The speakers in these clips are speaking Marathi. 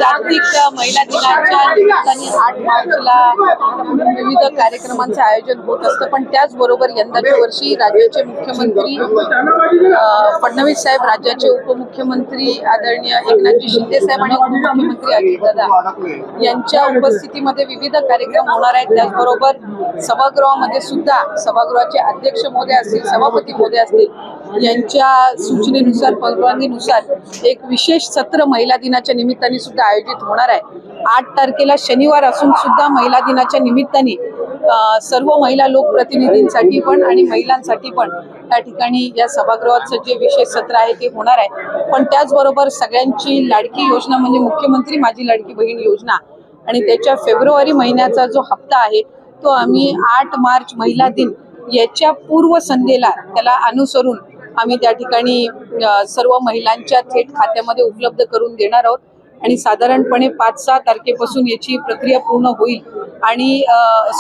जागतिक महिला दिनाच्या निमित्ताने 8 मार्चला विविध कार्यक्रमांचे आयोजन होत असतं, पण त्याचबरोबर यंदाच्या वर्षी राज्याचे मुख्यमंत्री फडणवीस साहेब, राज्याचे उपमुख्यमंत्री आदरणीय एकनाथजी शिंदे साहेब आणि उपमुख्यमंत्री अजितदादा यांच्या उपस्थितीमध्ये विविध कार्यक्रम होणार आहेत। त्याचबरोबर सभागृहामध्ये सुद्धा सभागृहाचे अध्यक्ष महोदय असतील, सभापती महोदय असतील यांच्या सूचनेनुसार, परवानगीनुसार एक विशेष सत्र महिला दिनाच्या निमित्ताने सुद्धा आयोजित होणार आहे। 8 तारखेला शनिवार असून सुद्धा महिला दिनाच्या निमित्ताने सर्व महिला लोकप्रतिनिधींसाठी पण आणि महिलांसाठी पण त्या ठिकाणी या सभागृहाचं जे विशेष सत्र आहे ते होणार आहे। पण त्याचबरोबर सगळ्यांची लाडकी योजना म्हणजे मुख्यमंत्री माझी लाडकी बहीण योजना आणि त्याच्या फेब्रुवारी महिन्याचा जो हप्ता आहे तो आम्ही 8 मार्च महिला दिन याच्या पूर्वसंध्येला त्याला अनुसरून आम्ही त्या ठिकाणी सर्व महिलांच्या थेट खात्यामध्ये उपलब्ध करून देणार आहोत आणि साधारणपणे 5-6 तारखेपासून याची प्रक्रिया पूर्ण होईल आणि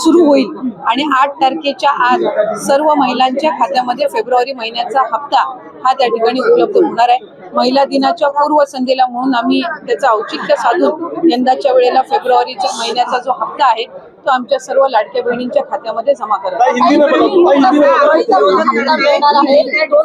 सुरू होईल आणि 8 तारखेच्या आज सर्व महिलांच्या खात्यामध्ये फेब्रुवारी महिन्याचा हप्ता हा त्या ठिकाणी उपलब्ध होणार आहे। महिला दिनाच्या पूर्वसंध्येला म्हणून आम्ही त्याचं औचित्य साधून यंदाच्या वेळेला फेब्रुवारीच्या महिन्याचा जो हप्ता आहे तो आमच्या सर्व लाडक्या बहिणींच्या खात्यामध्ये जमा करत आहे। 2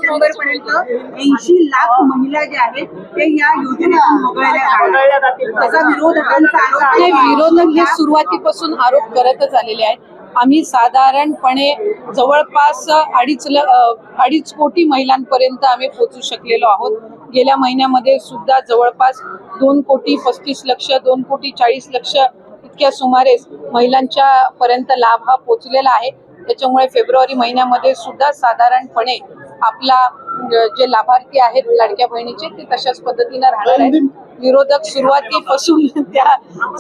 नोव्हेंबरपर्यंत 80 लाख महिला ज्या आहेत ते या योजनेतून वगळल्या जातील त्याचा विरोधकांचा आरोप आहे। विरोधक हे सुरुवातीपासून आरोप करतच आलेले आहेत। आम्ही साधारणपणे जवळपास 2.5 कोटी महिलांपर्यंत आम्ही पोहोचू शकलेलो आहोत। गेल्या महिन्यामध्ये सुद्धा जवळपास 2 कोटी 35 लक्ष 2 कोटी 40 लक्ष इतक्या सुमारे महिलांच्या पर्यंत लाभ हा पोहोचलेला आहे। त्याच्यामुळे फेब्रुवारी महिन्यामध्ये सुद्धा साधारणपणे आपला जे लाभार्थी आहेत लाडक्या बहिणीचे ते तशाच पद्धतीने राहणार आहेत। विरोधक सुरुवातीपासून त्या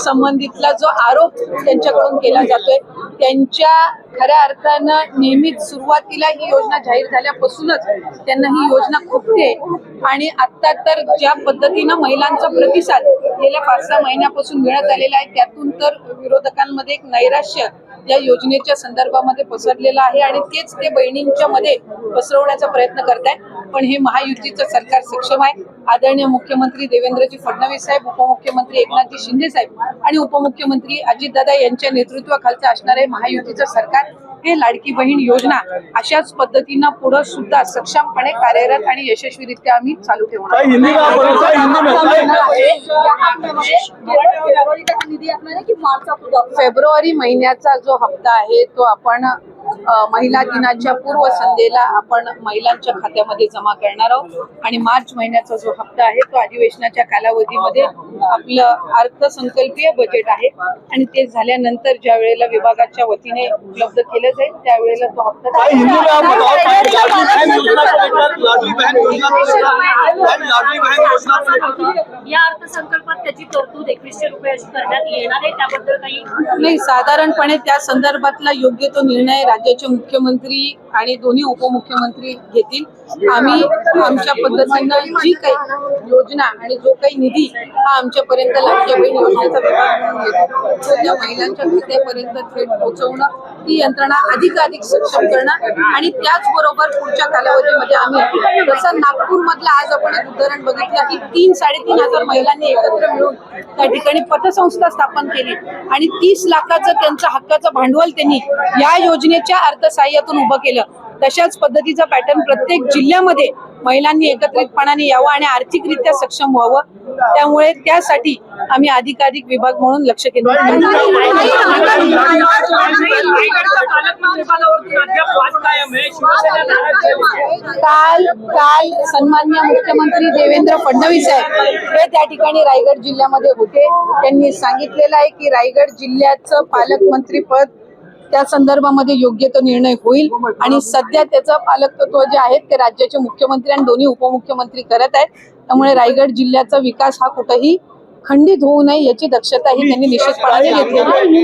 संबंधितला जो आरोप त्यांच्याकडून केला जातोय त्यांच्या खऱ्या अर्थानं नेहमीच सुरुवातीला ही योजना जाहीर झाल्यापासूनच त्यांना ही योजना खुपते आणि आता तर ज्या पद्धतीनं महिलांचा प्रतिसाद गेल्या 5-6 महिन्यापासून मिळत आलेला आहे त्यातून तर विरोधकांमध्ये एक नैराश्य या योजनेच्या संदर्भामध्ये पसरलेला आहे आणि तेच ते बहिणींच्या मध्ये पसरवण्याचा प्रयत्न करत आहे। पण हे महायुतीचं सरकार सक्षम आहे। आदरणीय मुख्यमंत्री देवेंद्रजी फडणवीस साहेब, उपमुख्यमंत्री एकनाथजी शिंदे साहेब आणि उपमुख्यमंत्री अजितदादा यांच्या नेतृत्वाखालचं असणारे महायुतीचं सरकार हे लाडकी बहीण योजना अशाच पद्धतीनं पुढे सुद्धा सक्षमपणे कार्यरत आणि यशस्वीरित्या आम्ही चालू ठेवणार। फेब्रुवारी महिन्याचा जो हप्ता आहे तो आपण महिला दिनाच्या पूर्वसंध्येला आपण महिलांच्या खात्यामध्ये जमा करणार आहोत आणि मार्च महिन्याचा जो हप्ता आहे तो अधिवेशनाच्या कालावधीमध्ये आपलं अर्थसंकल्पीय बजेट आहे आणि ते झाल्यानंतर ज्या वेळेला विभागाच्या वतीने उपलब्ध केलं जाईल त्यावेळेला तो हप्ता या अर्थसंकल्पात त्याची तरतूद 2100 रुपये अशी करण्यात येणार आहे त्याबद्दल काही नाही। साधारणपणे त्या संदर्भातला योग्य तो निर्णय राज्याचे मुख्यमंत्री आणि दोन्ही उपमुख्यमंत्री घेतील। आम्ही आमच्या पद्धतीनं जी काही योजना आणि जो काही निधी हा आमच्यापर्यंत लाडक्या बहीण योजनेचा विभाग म्हणून येतो तो त्या महिलांच्या खात्यापर्यंत थेट पोहोचवणं ती यंत्रणा अधिकाधिक सक्षम करणं आणि त्याचबरोबर पुढच्या कालावधीमध्ये आम्ही जसं नागपूर मधलं आज आपण एक उदाहरण बघितलं की 3-3.5 हजार महिलांनी एकत्र मिळून त्या ठिकाणी पतसंस्था स्थापन केली आणि 30 लाखाचं त्यांचं हक्काचं भांडवल त्यांनी या योजनेच्या अर्थसहाय्यातून उभं केलं। तशाच पद्धतीचा पॅटर्न प्रत्येक जिल्ह्यामध्ये महिलांनी एकत्रितपणाने यावं आणि आर्थिकरित्या सक्षम व्हावं। त्यामुळे त्यासाठी आम्ही अधिकाधिक विभाग म्हणून लक्ष केंद्रित काल सन्माननीय मुख्यमंत्री देवेंद्र फडणवीस साहेब हे त्या ठिकाणी रायगड जिल्ह्यामध्ये होते। त्यांनी सांगितलेलं आहे की रायगड जिल्ह्याचं पालकमंत्री पद त्या संदर्भामध्ये योग्य तो निर्णय होईल आणि सध्या त्याचं पालकत्व जे आहेत ते राज्याचे मुख्यमंत्री आणि दोन्ही उपमुख्यमंत्री करत आहेत। त्यामुळे रायगड जिल्ह्याचा विकास हा कुठेही खंडित होऊ नये याची दक्षता ही त्यांनी निश्चितपणे घेतलेली आहे।